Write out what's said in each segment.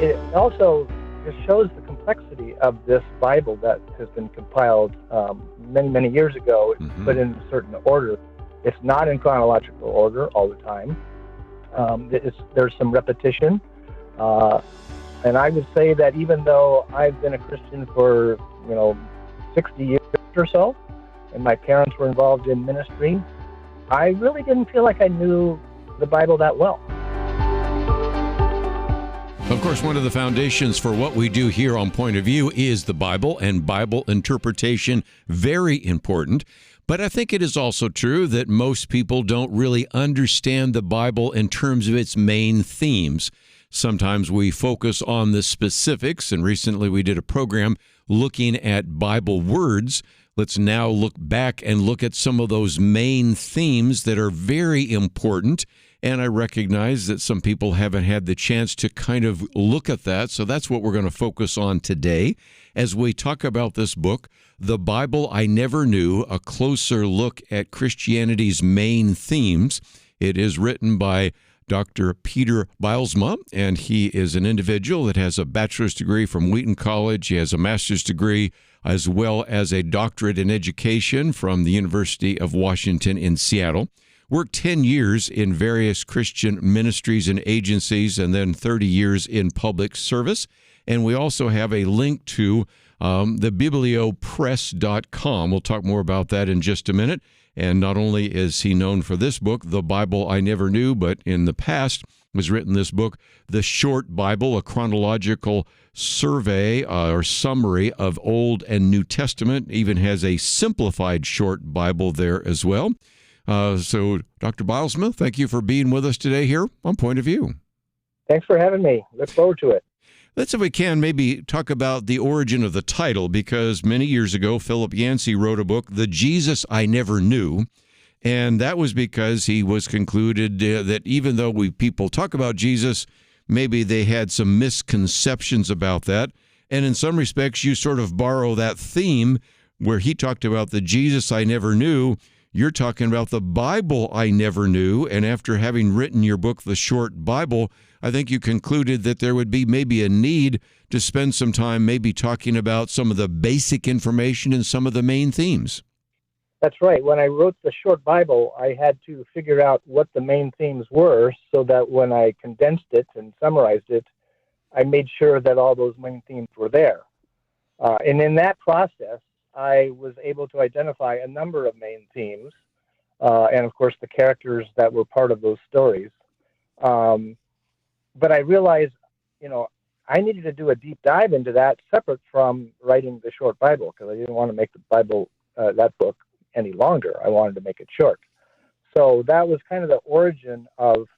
it also just shows the complexity of this Bible that has been compiled many, many years ago, but in a certain order. It's not in chronological order all the time. There's some repetition. And I would say that even though I've been a Christian for, 60 years or so, and my parents were involved in ministry, I really didn't feel like I knew the Bible that well. Of course, one of the foundations for what we do here on Point of View is the Bible and Bible interpretation. Very important. But I think it is also true that most people don't really understand the Bible in terms of its main themes. Sometimes we focus on the specifics, and recently we did a program looking at Bible words. Let's now look back and look at some of those main themes that are very important. And I recognize that some people haven't had the chance to kind of look at that. So that's what we're going to focus on today as we talk about this book, The Bible I Never Knew, a closer look at Christianity's main themes. It is written by Dr. Peter Bylsma, and he is an individual that has a bachelor's degree from Wheaton College. He has a master's degree as well as a doctorate in education from the University of Washington in Seattle. Worked 10 years in various Christian ministries and agencies, and then 30 years in public service. And we also have a link to the bibliopress.com. We'll talk more about that in just a minute. And not only is he known for this book, The Bible I Never Knew, but in the past was written this book, The Short Bible, a chronological survey or summary of Old and New Testament. Even has a simplified short Bible there as well. So, Dr. Bylsma, thank you for being with us today here on Point of View. Thanks for having me. Look forward to it. Let's, if we can, maybe talk about the origin of the title, because many years ago, Philip Yancey wrote a book, The Jesus I Never Knew, and that was because he was concluded that even though people talk about Jesus, maybe they had some misconceptions about that, and in some respects, you sort of borrow that theme where he talked about the Jesus I never knew. You're talking about the Bible I never knew, and after having written your book, The Short Bible, I think you concluded that there would be maybe a need to spend some time maybe talking about some of the basic information and some of the main themes. That's right. When I wrote The Short Bible, I had to figure out what the main themes were so that when I condensed it and summarized it, I made sure that all those main themes were there. And in that process, I was able to identify a number of main themes, and of course the characters that were part of those stories. But I realized, I needed to do a deep dive into that separate from writing the short Bible, because I didn't want to make the Bible, that book, any longer. I wanted to make it short. So that was kind of the origin of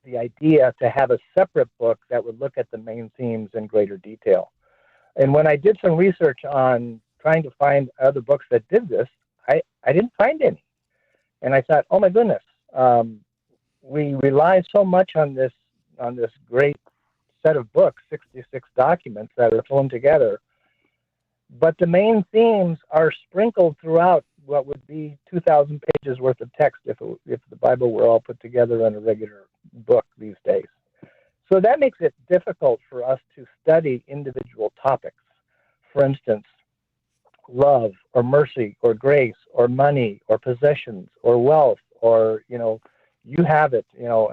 the idea to have a separate book that would look at the main themes in greater detail. And when I did some research on trying to find other books that did this, I didn't find any. And I thought, oh my goodness, we rely so much on this great set of books, 66 documents that are thrown together, but the main themes are sprinkled throughout what would be 2,000 pages worth of text if the Bible were all put together in a regular book these days. So that makes it difficult for us to study individual topics. For instance, love or mercy or grace or money or possessions or wealth or, you have it,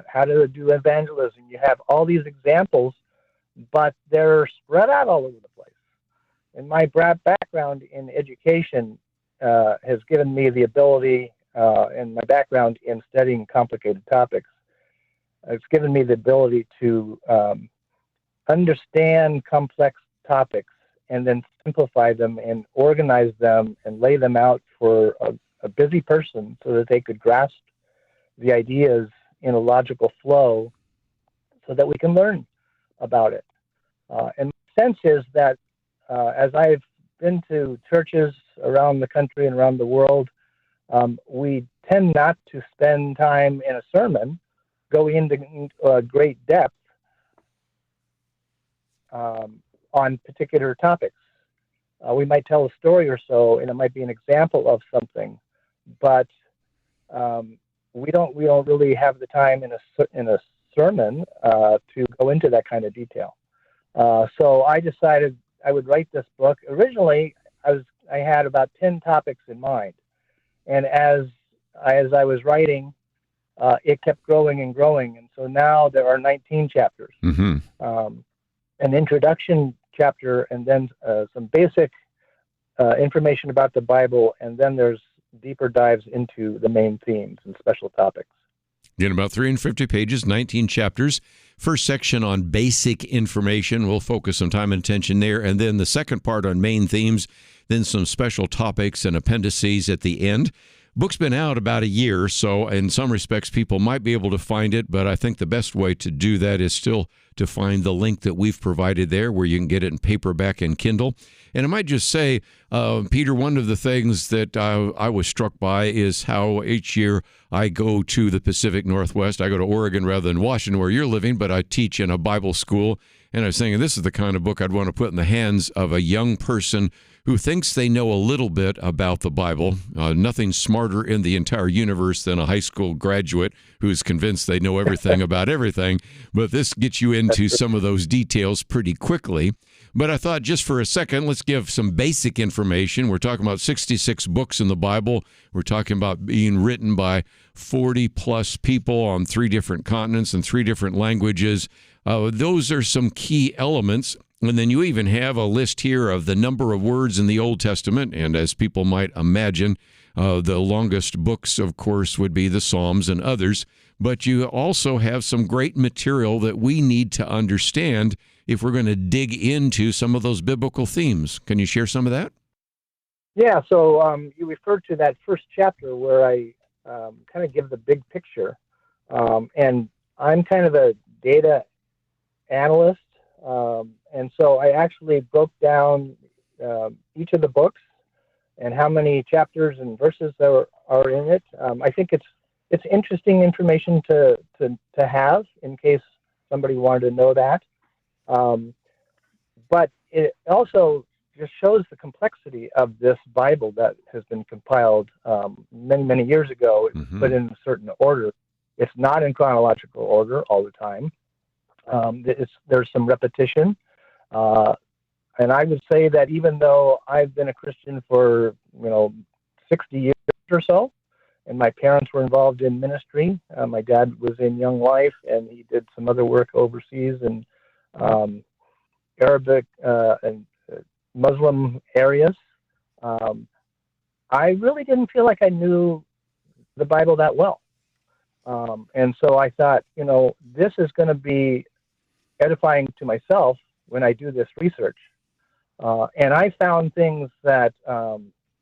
how to do evangelism. You have all these examples, but they're spread out all over the place. And my background in education has given me the ability, and my background in studying complicated topics, it's given me the ability to understand complex topics and then simplify them and organize them and lay them out for a busy person so that they could grasp the ideas in a logical flow so that we can learn about it. And my sense is that as I've been to churches around the country and around the world, we tend not to spend time in a sermon going into great depth on particular topics. We might tell a story or so, and it might be an example of something, but we don't really have the time in a sermon to go into that kind of detail. So I decided I would write this book. Originally, I had about 10 topics in mind, and as I was writing, it kept growing and growing, and so now there are 19 chapters. Mm-hmm. An introduction chapter, and then some basic information about the Bible, and then there's deeper dives into the main themes and special topics. In about 350 pages, 19 chapters. First section on basic information. We'll focus some time and attention there. And then the second part on main themes, then some special topics and appendices at the end. Book's been out about a year, so in some respects people might be able to find it, but I think the best way to do that is still to find the link that we've provided there where you can get it in paperback and Kindle. And I might just say, Peter, one of the things that I was struck by is how each year I go to the Pacific Northwest. I go to Oregon rather than Washington where you're living, but I teach in a Bible school. And I was thinking this is the kind of book I'd want to put in the hands of a young person who thinks they know a little bit about the Bible. Nothing smarter in the entire universe than a high school graduate who's convinced they know everything about everything. But this gets you into some of those details pretty quickly. But I thought just for a second, let's give some basic information. We're talking about 66 books in the Bible. We're talking about being written by 40-plus people on 3 different continents and 3 different languages. Those are some key elements. And then you even have a list here of the number of words in the Old Testament. And as people might imagine, the longest books, of course, would be the Psalms and others. But you also have some great material that we need to understand if we're going to dig into some of those biblical themes. Can you share some of that? Yeah, so you referred to that first chapter where I kind of give the big picture. And I'm kind of a data analyst. And so I actually broke down each of the books and how many chapters and verses there are in it. I think it's interesting information to have in case somebody wanted to know that. But it also just shows the complexity of this Bible that has been compiled many, many years ago, but in a certain order. It's not in chronological order all the time. There's some repetition. And I would say that even though I've been a Christian for, 60 years or so, and my parents were involved in ministry, my dad was in Young Life, and he did some other work overseas in Arabic and Muslim areas. I really didn't feel like I knew the Bible that well. And so I thought, this is going to be edifying to myself when I do this research. And I found things that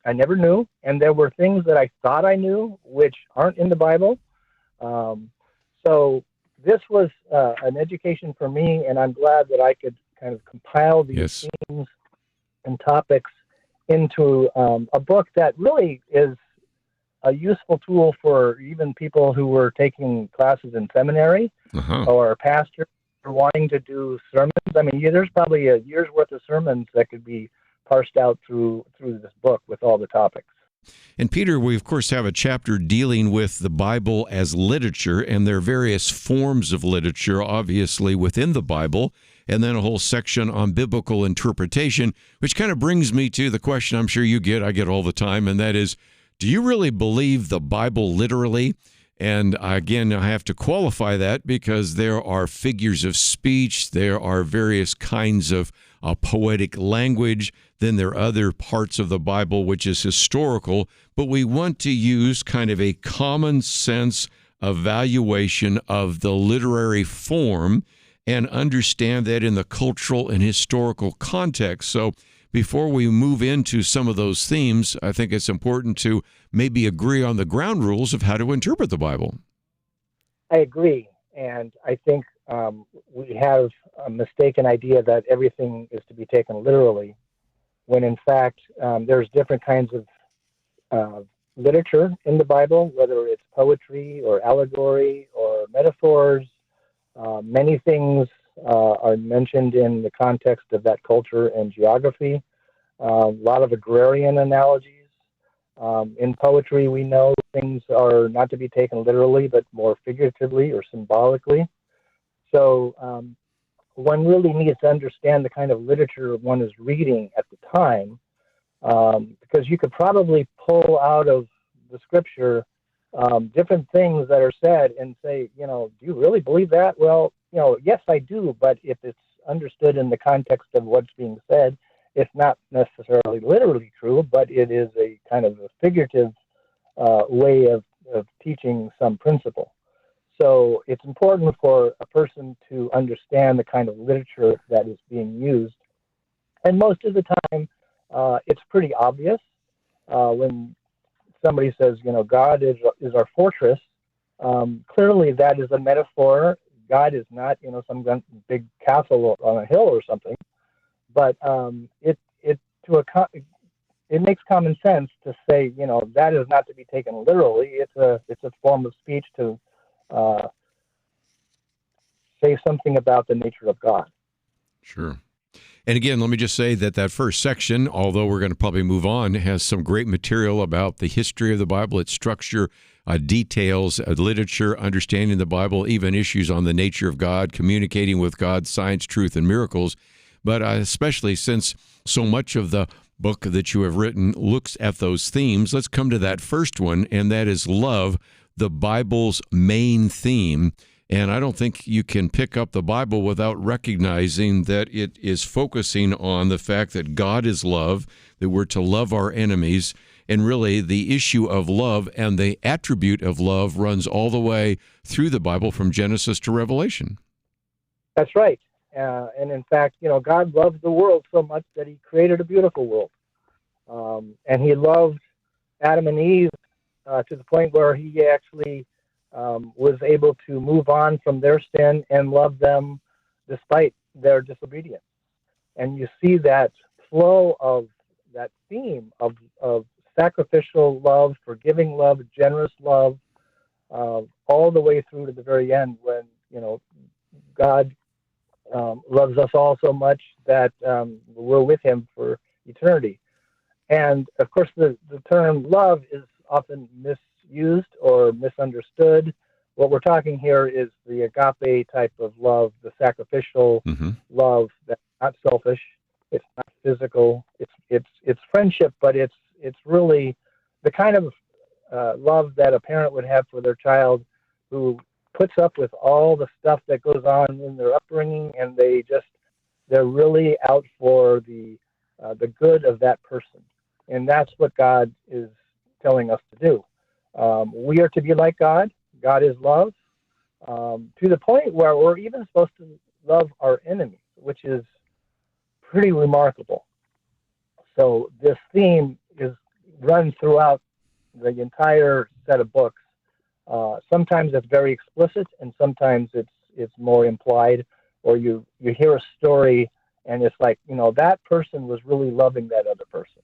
I never knew, and there were things that I thought I knew which aren't in the Bible. So this was an education for me, and I'm glad that I could kind of compile these themes and topics into a book that really is a useful tool for even people who were taking classes in seminary or pastors or wanting to do sermons. I mean, there's probably a year's worth of sermons that could be parsed out through this book with all the topics. And Peter, we of course have a chapter dealing with the Bible as literature, and there are various forms of literature, obviously, within the Bible, and then a whole section on biblical interpretation, which kind of brings me to the question I'm sure I get all the time, and that is, do you really believe the Bible literally? And again, I have to qualify that because there are figures of speech, there are various kinds of poetic language, then there are other parts of the Bible which is historical, but we want to use kind of a common sense evaluation of the literary form and understand that in the cultural and historical context. So before we move into some of those themes, I think it's important to maybe agree on the ground rules of how to interpret the Bible. I agree. And I think we have a mistaken idea that everything is to be taken literally, when in fact there's different kinds of literature in the Bible, whether it's poetry or allegory or metaphors. Many things are mentioned in the context of that culture and geography. A lot of agrarian analogies. In poetry, we know things are not to be taken literally, but more figuratively or symbolically. So one really needs to understand the kind of literature one is reading at the time, because you could probably pull out of the scripture different things that are said and say, do you really believe that? Well, yes, I do, but if it's understood in the context of what's being said, it's not necessarily literally true, but it is a kind of a figurative way of teaching some principle. So it's important for a person to understand the kind of literature that is being used. And most of the time, it's pretty obvious when somebody says, God is our fortress. Clearly, that is a metaphor. God is not, some big castle on a hill or something. But it makes common sense to say, that is not to be taken literally. It's a form of speech to say something about the nature of God. Sure. And again, let me just say that first section, although we're going to probably move on, has some great material about the history of the Bible, its structure, details, literature, understanding the Bible, even issues on the nature of God, communicating with God, science, truth, and miracles. But especially since so much of the book that you have written looks at those themes, let's come to that first one, and that is love, the Bible's main theme. And I don't think you can pick up the Bible without recognizing that it is focusing on the fact that God is love, that we're to love our enemies, and really the issue of love and the attribute of love runs all the way through the Bible from Genesis to Revelation. That's right. And in fact, God loved the world so much that he created a beautiful world. And he loved Adam and Eve to the point where he actually was able to move on from their sin and love them despite their disobedience. And you see that flow of that theme of sacrificial love, forgiving love, generous love, all the way through to the very end when, God loves us all so much that we're with him for eternity. And of course, the term love is often misused or misunderstood. What we're talking here is the agape type of love, the sacrificial love that's not selfish, it's not physical, it's friendship, but it's really the kind of love that a parent would have for their child who puts up with all the stuff that goes on in their upbringing, and they're really out for the good of that person. And that's what God is telling us to do. We are to be like God. God is love, to the point where we're even supposed to love our enemies, which is pretty remarkable. So this theme runs throughout the entire set of books. Sometimes it's very explicit, and sometimes it's more implied, or you hear a story and it's like, that person was really loving that other person.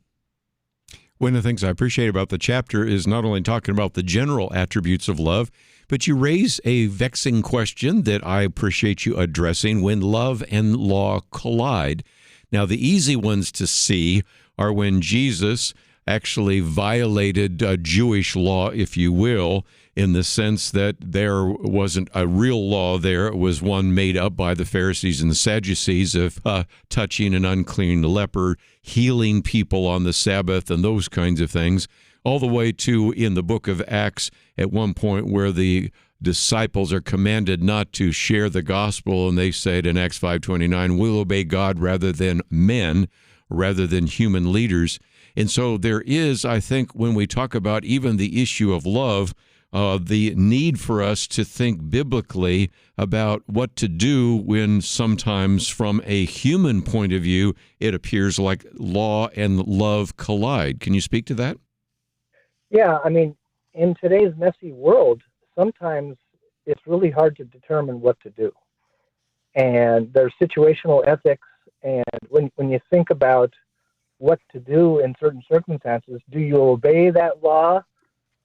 One of the things I appreciate about the chapter is not only talking about the general attributes of love, but you raise a vexing question that I appreciate you addressing: when love and law collide. Now, the easy ones to see are when Jesus actually violated Jewish law, if you will, in the sense that there wasn't a real law there. It was one made up by the Pharisees and the Sadducees of touching an unclean leper, healing people on the Sabbath, and those kinds of things, all the way to in the book of Acts at one point where the disciples are commanded not to share the gospel, and they said in Acts 5:29, we'll obey God rather than men, rather than human leaders. And so there is, I think, when we talk about even the issue of love, the need for us to think biblically about what to do when sometimes from a human point of view, it appears like law and love collide. Can you speak to that? Yeah, I mean, in today's messy world, sometimes it's really hard to determine what to do. And there's situational ethics, and when you think about what to do in certain circumstances, do you obey that law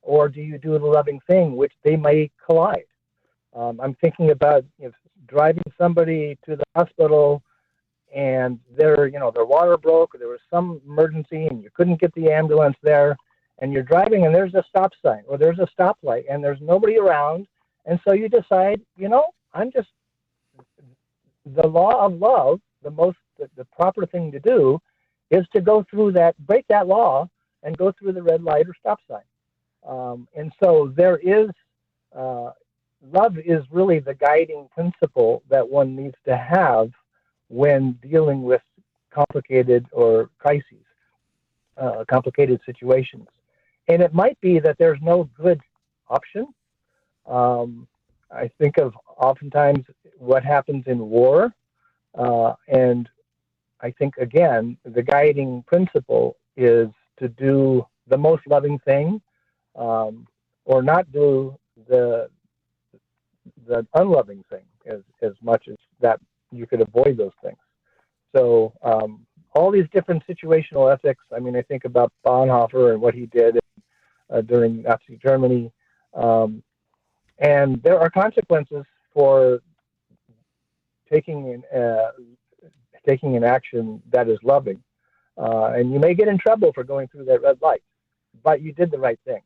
or do you do the loving thing, which they may collide? I'm thinking about driving somebody to the hospital and their water broke, or there was some emergency and you couldn't get the ambulance there, and you're driving and there's a stop sign or there's a stoplight and there's nobody around, and so you decide, the law of love, the proper thing to do is to go through that, break that law, and go through the red light or stop sign. And so there is, love is really the guiding principle that one needs to have when dealing with complicated or crises, complicated situations. And it might be that there's no good option. I think of oftentimes what happens in war, and I think, again, the guiding principle is to do the most loving thing, or not do the unloving thing as much as that you could avoid those things. So all these different situational ethics, I mean, I think about Bonhoeffer and what he did during Nazi Germany. And there are consequences for taking an action that is loving. And you may get in trouble for going through that red light, but you did the right thing.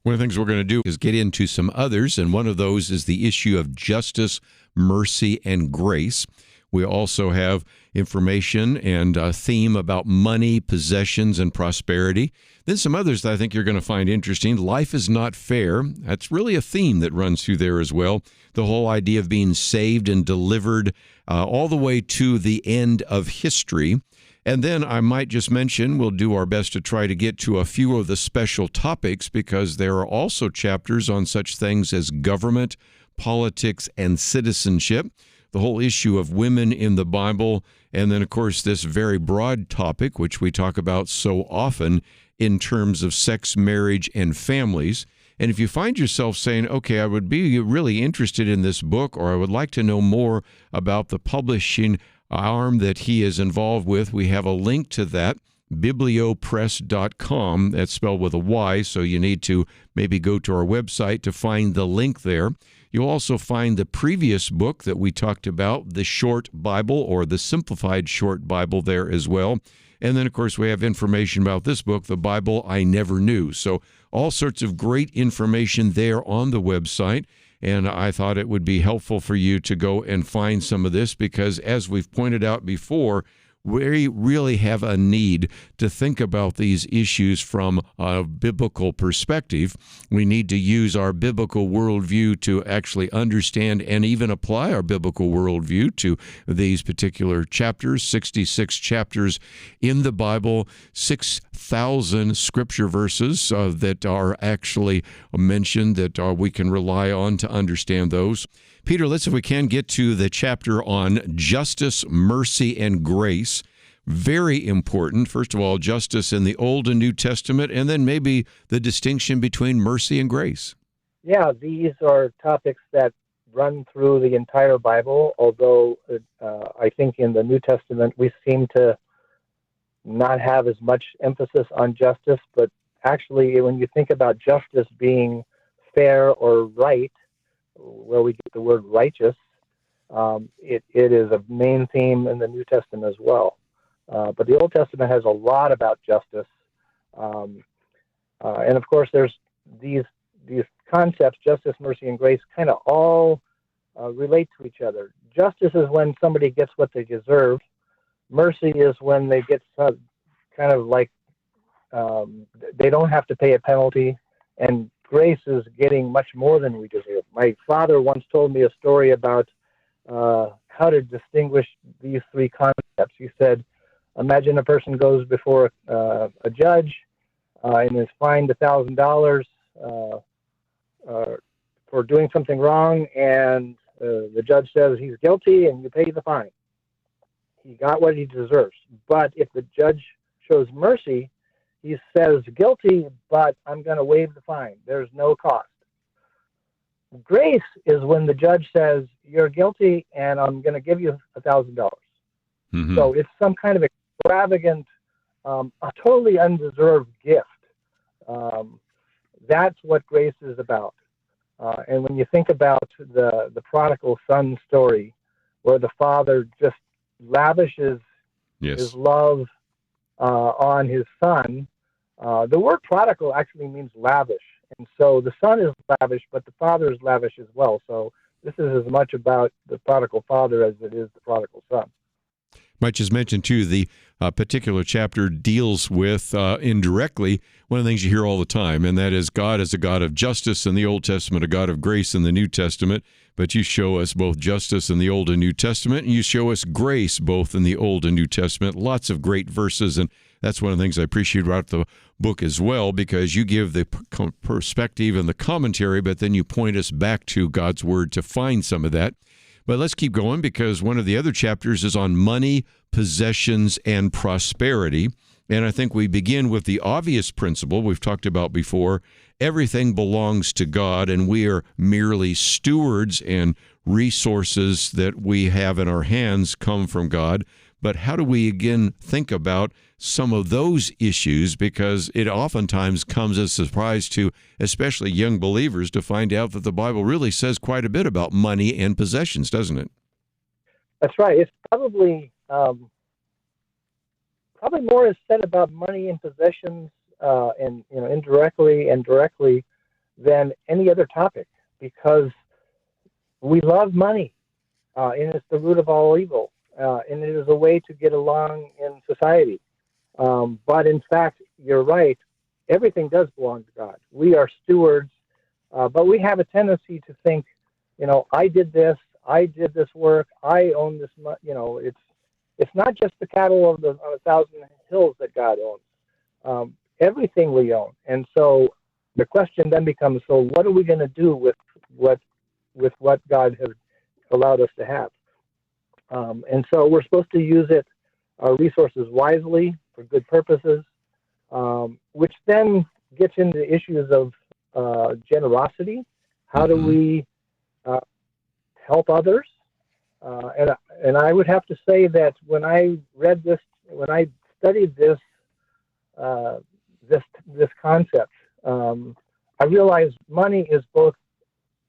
One of the things we're going to do is get into some others, and one of those is the issue of justice, mercy, and grace. We also have information and a theme about money, possessions, and prosperity. Then some others that I think you're going to find interesting. Life is not fair. That's really a theme that runs through there as well. The whole idea of being saved and delivered all the way to the end of history. And then I might just mention, we'll do our best to try to get to a few of the special topics, because there are also chapters on such things as government, politics, and citizenship, the whole issue of women in the Bible, and then, of course, this very broad topic, which we talk about so often in terms of sex, marriage, and families. And if you find yourself saying, okay, I would be really interested in this book, or I would like to know more about the publishing arm that he is involved with, we have a link to that, bibliopress.com. That's spelled with a Y, so you need to maybe go to our website to find the link there. You'll also find the previous book that we talked about, the Short Bible, or the Simplified Short Bible, there as well. And then, of course, we have information about this book, The Bible I Never Knew. So all sorts of great information there on the website. And I thought it would be helpful for you to go and find some of this, because as we've pointed out before, we really have a need to think about these issues from a biblical perspective. We need to use our biblical worldview to actually understand and even apply our biblical worldview to these particular chapters, 66 chapters in the Bible, 6,000 scripture verses that are actually mentioned that we can rely on to understand those. Peter, let's, if we can, get to the chapter on justice, mercy, and grace. Very important. First of all, justice in the Old and New Testament, and then maybe the distinction between mercy and grace. Yeah, these are topics that run through the entire Bible, although I think in the New Testament we seem to not have as much emphasis on justice, but actually when you think about justice being fair or right, where we get the word righteous, it is a main theme in the New Testament as well. But the Old Testament has a lot about justice. And of course, there's these concepts, justice, mercy, and grace, kind of all relate to each other. Justice is when somebody gets what they deserve. Mercy is when they get kind of like they don't have to pay a penalty. And grace is getting much more than we deserve. My father once told me a story about how to distinguish these three concepts. He said, imagine a person goes before a judge and is fined $1,000 for doing something wrong, and the judge says he's guilty and you pay the fine. He got what he deserves. But if the judge shows mercy, he says guilty, but I'm going to waive the fine. There's no cost. Grace is when the judge says you're guilty and I'm going to give you $1,000. Mm-hmm. So it's some kind of extravagant, a totally undeserved gift. That's what grace is about. And when you think about the prodigal son story, where the father just lavishes his love on his son, the word prodigal actually means lavish. And so the son is lavish, but the father is lavish as well. So This is as much about the prodigal father as it is the prodigal son. Might just mention, too, the particular chapter deals with indirectly one of the things you hear all the time, and that is God is a God of justice in the Old Testament, a God of grace in the New Testament. But you show us both justice in the Old and New Testament, and you show us grace both in the Old and New Testament. Lots of great verses, and that's one of the things I appreciate about the book as well, because you give the perspective and the commentary, but then you point us back to God's Word to find some of that. But let's keep going, because one of the other chapters is on money, possessions, and prosperity. And I think we begin with the obvious principle we've talked about before. Everything belongs to God, and we are merely stewards, and resources that we have in our hands come from God. But how do we, again, think about some of those issues? Because it oftentimes comes as a surprise to especially young believers to find out that the Bible really says quite a bit about money and possessions, doesn't it? That's right. It's probably more is said about money and possessions, and indirectly and directly, than any other topic, because we love money, and it's the root of all evil. And it is a way to get along in society. But in fact, you're right. Everything does belong to God. We are stewards, but we have a tendency to think, I did this work, I own this. It's not just the cattle on 1,000 hills that God owns. Everything we own. And so the question then becomes: so what are we going to do with what God has allowed us to have? And so we're supposed to use our resources wisely for good purposes, which then gets into issues of generosity. How do we help others? And I would have to say that when I read this, when I studied this concept, I realized money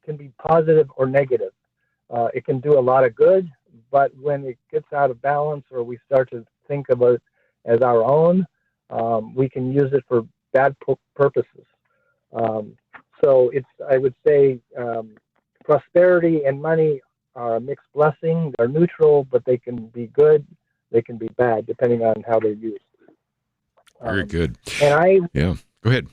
can be positive or negative. It can do a lot of good, but when it gets out of balance, or we start to think of it as our own, we can use it for bad purposes. So I would say, prosperity and money are a mixed blessing. They're neutral, but they can be good, they can be bad, depending on how they're used. Very good. And go ahead.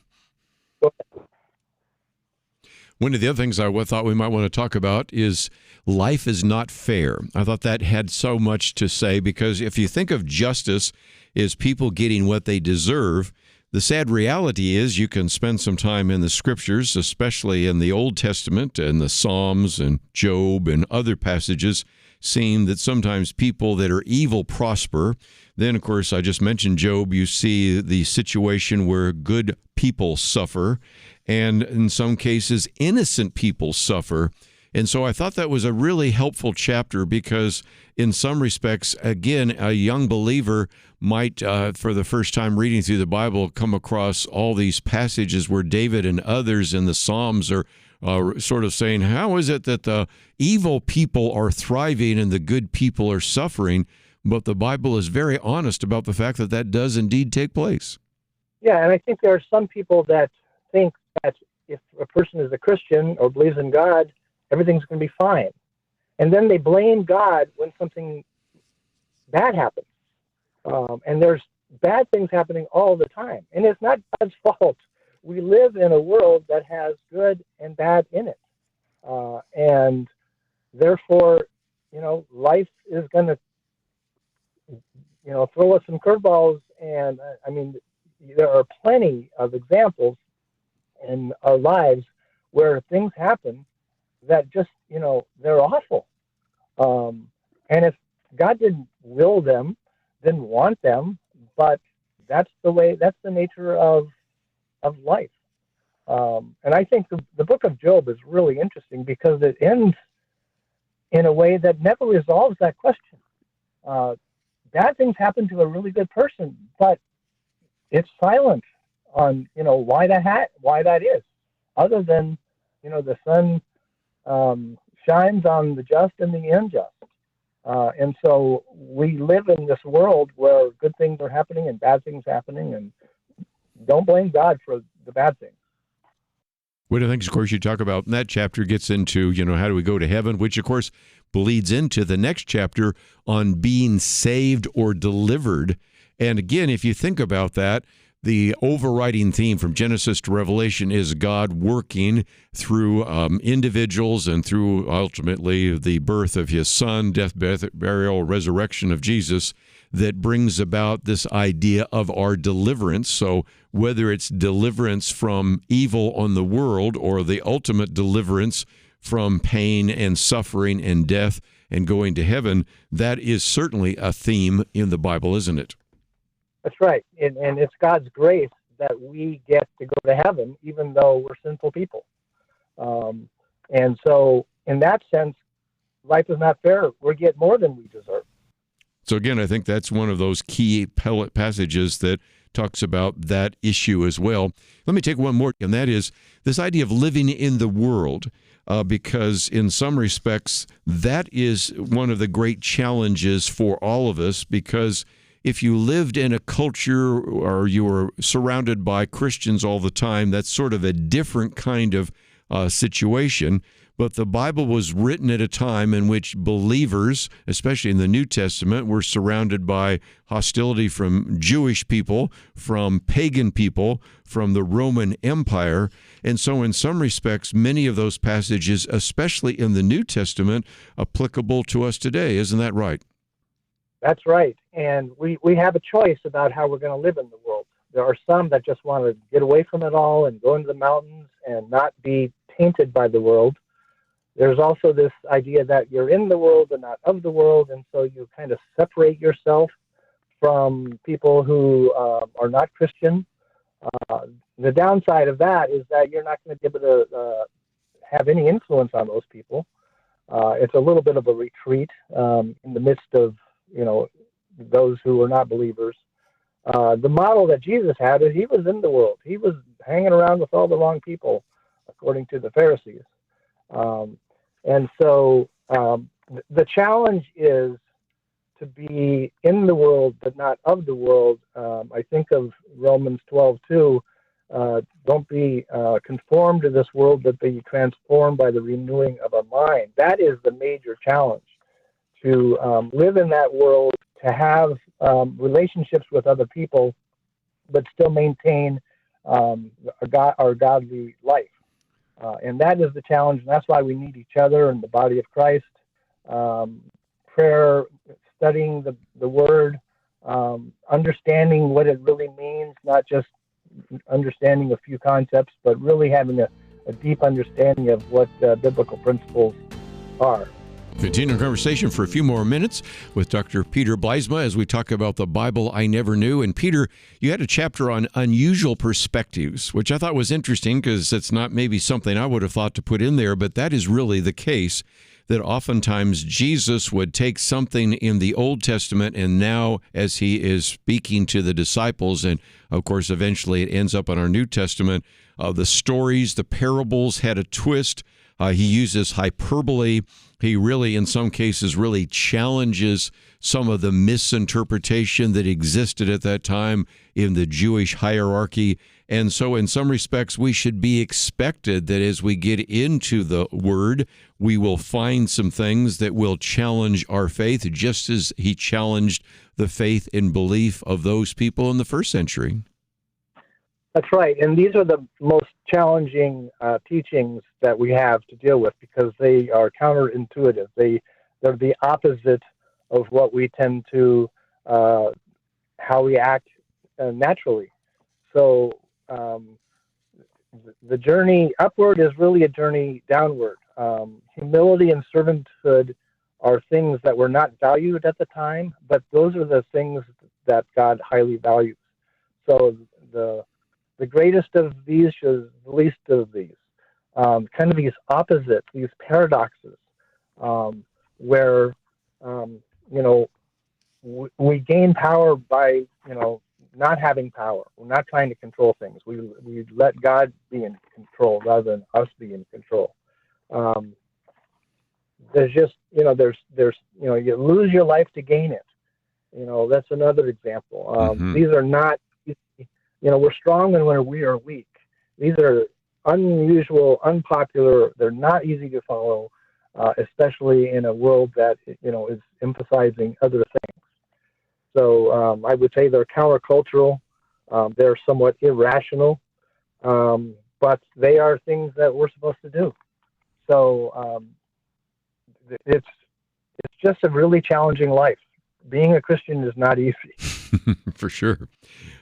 One of the other things I thought we might want to talk about is life is not fair. I thought that had so much to say, because if you think of justice as people getting what they deserve, the sad reality is you can spend some time in the Scriptures, especially in the Old Testament and the Psalms and Job and other passages, seeing that sometimes people that are evil prosper. Then, of course, I just mentioned Job. You see the situation where good people suffer, and in some cases, innocent people suffer. And so I thought that was a really helpful chapter, because in some respects, again, a young believer might, for the first time reading through the Bible, come across all these passages where David and others in the Psalms are sort of saying, how is it that the evil people are thriving and the good people are suffering? But the Bible is very honest about the fact that that does indeed take place. Yeah, and I think there are some people that think that if a person is a Christian or believes in God, everything's going to be fine. And then they blame God when something bad happens. And there's bad things happening all the time. And it's not God's fault. We live in a world that has good and bad in it. And therefore, life is going to, throw us some curveballs. And I mean, there are plenty of examples in our lives where things happen that just, they're awful. And if God didn't will them, didn't want them, but that's the nature of life. And I think the book of Job is really interesting, because it ends in a way that never resolves that question. Bad things happen to a really good person, but it's silent on, why that is, other than, the sun shines on the just and the unjust. And so we live in this world where good things are happening and bad things happening, and don't blame God for the bad things. One of the things, of course, you talk about in that chapter gets into, how do we go to heaven, which, of course, bleeds into the next chapter on being saved or delivered. And again, if you think about that, the overriding theme from Genesis to Revelation is God working through individuals and through ultimately the birth of his son, death, burial, resurrection of Jesus, that brings about this idea of our deliverance. So whether it's deliverance from evil on the world or the ultimate deliverance from pain and suffering and death and going to heaven, that is certainly a theme in the Bible, isn't it? That's right. And it's God's grace that we get to go to heaven, even though we're sinful people. And so in that sense, life is not fair. We get more than we deserve. So again, I think that's one of those key passages that talks about that issue as well. Let me take one more, and that is this idea of living in the world, because in some respects, that is one of the great challenges for all of us, because if you lived in a culture or you were surrounded by Christians all the time, that's sort of a different kind of situation. But the Bible was written at a time in which believers, especially in the New Testament, were surrounded by hostility from Jewish people, from pagan people, from the Roman Empire. And so in some respects, many of those passages, especially in the New Testament, applicable to us today. Isn't that right? That's right. And we have a choice about how we're going to live in the world. There are some that just want to get away from it all and go into the mountains and not be tainted by the world. There's also this idea that you're in the world and not of the world, and so you kind of separate yourself from people who are not Christian. The downside of that is that you're not going to be able to have any influence on those people. It's a little bit of a retreat in the midst of those who are not believers. The model that Jesus had is he was in the world. He was hanging around with all the wrong people, according to the Pharisees. And so the challenge is to be in the world but not of the world. I think of Romans 12:2. Don't be conformed to this world, but be transformed by the renewing of our mind. That is the major challenge, to live in that world, to have relationships with other people, but still maintain our godly life. And that is the challenge, and that's why we need each other in the body of Christ. Prayer, studying the Word, understanding what it really means, not just understanding a few concepts, but really having a deep understanding of what biblical principles are. Continue our conversation for a few more minutes with Dr. Peter Bylsma as we talk about the Bible I Never Knew. And Peter, you had a chapter on unusual perspectives, which I thought was interesting because it's not maybe something I would have thought to put in there, but that is really the case, that oftentimes Jesus would take something in the Old Testament, and now as he is speaking to the disciples, and of course eventually it ends up in our New Testament, the stories, the parables had a twist. He uses hyperbole. He really, in some cases, really challenges some of the misinterpretation that existed at that time in the Jewish hierarchy. And so in some respects, we should be expected that as we get into the Word, we will find some things that will challenge our faith, just as he challenged the faith and belief of those people in the first century. That's right. And these are the most challenging teachings that we have to deal with because they are counterintuitive. They're the opposite of what we tend to, how we act naturally. So the journey upward is really a journey downward. Humility and servanthood are things that were not valued at the time, but those are the things that God highly values. So the greatest of these is the least of these. Kind of these opposites, these paradoxes, where we gain power by not having power. We're not trying to control things. We let God be in control rather than us be in control. There's just there's you lose your life to gain it. That's another example. These are not. We're strong when we are weak. These are unusual, unpopular. They're not easy to follow, especially in a world that is emphasizing other things. So I would say they're countercultural. They're somewhat irrational, but they are things that we're supposed to do. So it's just a really challenging life. Being a Christian is not easy. For sure.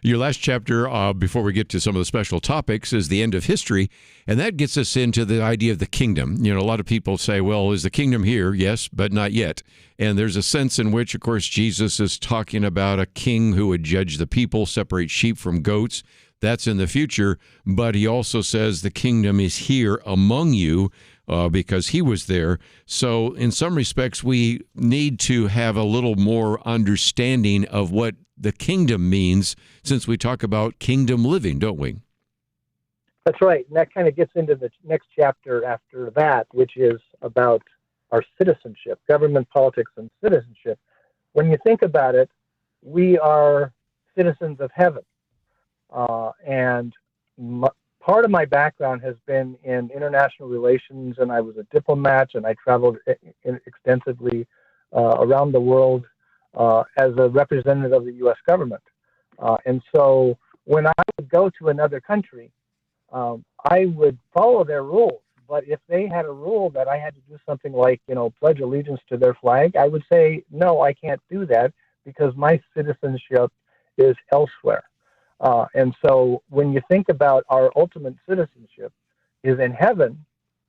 Your last chapter, before we get to some of the special topics, is the end of history, and that gets us into the idea of the kingdom. A lot of people say, well, is the kingdom here? Yes, but not yet. And there's a sense in which, of course, Jesus is talking about a king who would judge the people, separate sheep from goats. That's in the future, but he also says the kingdom is here among you because he was there. So in some respects, we need to have a little more understanding of what the kingdom means, since we talk about kingdom living, don't we? That's right. And that kind of gets into the next chapter after that, which is about our citizenship, government, politics, and citizenship. When you think about it, we are citizens of heaven. And part of my background has been in international relations, and I was a diplomat, and I traveled extensively around the world as a representative of the U.S. government. And so when I would go to another country, I would follow their rules. But if they had a rule that I had to do something like, pledge allegiance to their flag, I would say, no, I can't do that because my citizenship is elsewhere. And so when you think about our ultimate citizenship is in heaven,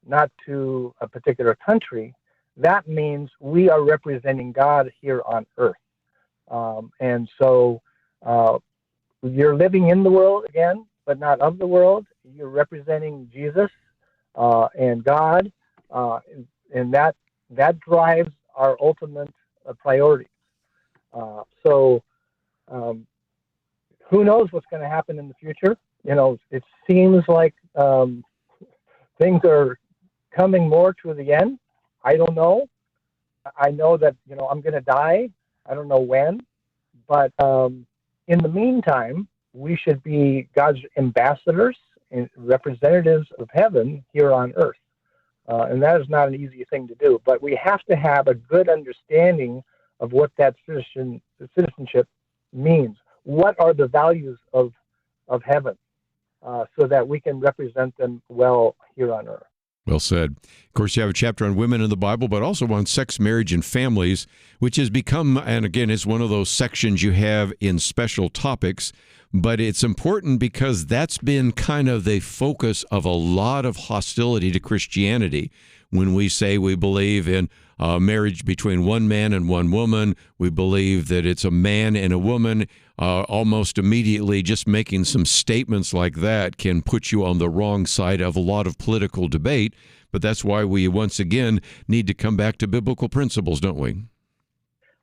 not to a particular country, that means we are representing God here on earth. And so you're living in the world again, but not of the world. You're representing Jesus and God, and that drives our ultimate priorities. So who knows what's going to happen in the future? It seems like things are coming more to the end. I don't know. I know that, I'm going to die. I don't know when. But in the meantime, we should be God's ambassadors and representatives of heaven here on earth. And that is not an easy thing to do. But we have to have a good understanding of what that citizenship means. What are the values of heaven so that we can represent them well here on earth? Well said. Of course, you have a chapter on women in the Bible, but also on sex, marriage, and families, which has become, and again, is one of those sections you have in special topics. But it's important because that's been kind of the focus of a lot of hostility to Christianity. When we say we believe in marriage between one man and one woman, we believe that it's a man and a woman. Almost immediately, just making some statements like that can put you on the wrong side of a lot of political debate. But that's why we, once again, need to come back to biblical principles, don't we?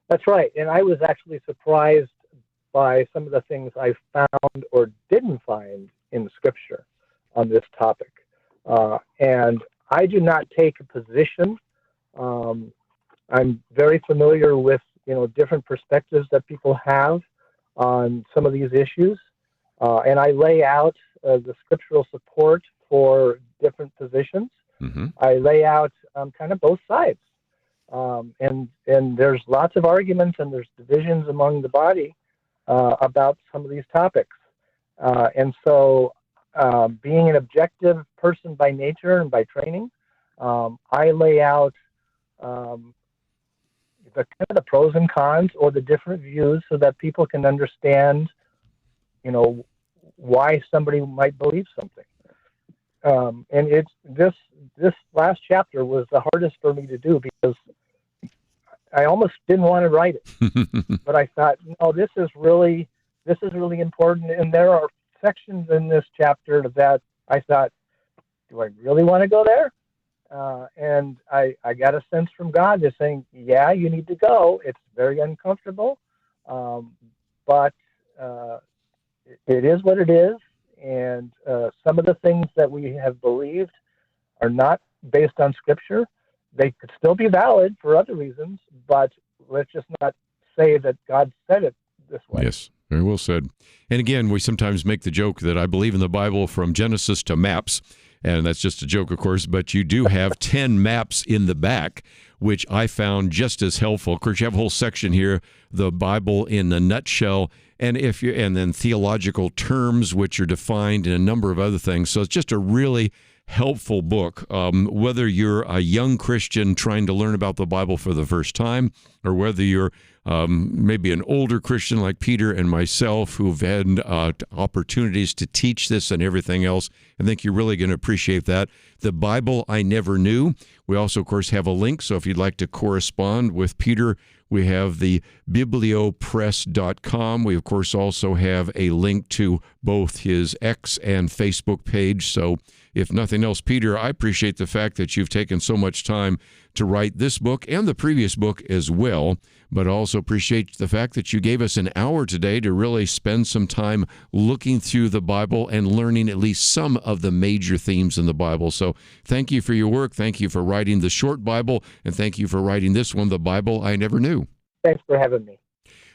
That's right. And I was actually surprised by some of the things I found or didn't find in Scripture on this topic. And I do not take a position. I'm very familiar with, different perspectives that people have on some of these issues. And I lay out the scriptural support for different positions. Mm-hmm. I lay out kind of both sides. And there's lots of arguments and there's divisions among the body about some of these topics. And so being an objective person by nature and by training, I lay out the pros and cons or the different views so that people can understand, why somebody might believe something. And it's this last chapter was the hardest for me to do because I almost didn't want to write it, but I thought, no, this is really important. And there are sections in this chapter that I thought, do I really want to go there? And I got a sense from God just saying, yeah, you need to go. It's very uncomfortable, but it is what it is. And some of the things that we have believed are not based on Scripture. They could still be valid for other reasons, but let's just not say that God said it this way. Yes, very well said. And again, we sometimes make the joke that I believe in the Bible from Genesis to maps. And that's just a joke, of course, but you do have 10 maps in the back, which I found just as helpful. Of course, you have a whole section here, the Bible in a nutshell, and then theological terms, which are defined, and a number of other things. So it's just a really helpful book, whether you're a young Christian trying to learn about the Bible for the first time, or whether you're maybe an older Christian like Peter and myself who've had opportunities to teach this and everything else. I think you're really going to appreciate that. The Bible I Never Knew. We also, of course, have a link, so if you'd like to correspond with Peter, we have the bibliopress.com. We, of course, also have a link to both his X and Facebook page. So if nothing else, Peter, I appreciate the fact that you've taken so much time to write this book and the previous book as well, but also appreciate the fact that you gave us an hour today to really spend some time looking through the Bible and learning at least some of the major themes in the Bible. So thank you for your work. Thank you for writing the short Bible, and thank you for writing this one, The Bible I Never Knew. Thanks for having me.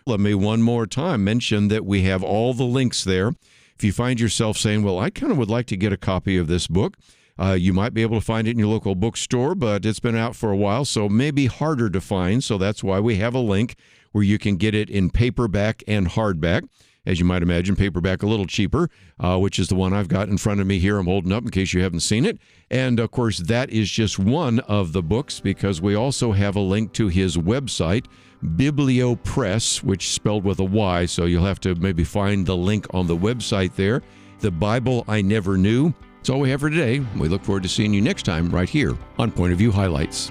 Let me one more time mention that we have all the links there. If you find yourself saying, well, I kind of would like to get a copy of this book, you might be able to find it in your local bookstore, but it's been out for a while, so maybe harder to find. So that's why we have a link where you can get it in paperback and hardback. As you might imagine, paperback a little cheaper, which is the one I've got in front of me here. I'm holding up in case you haven't seen it. And, of course, that is just one of the books, because we also have a link to his website, Bibliopress, which is spelled with a Y, so you'll have to maybe find the link on the website there. The Bible I Never Knew. That's all we have for today. We look forward to seeing you next time right here on Point of View Highlights.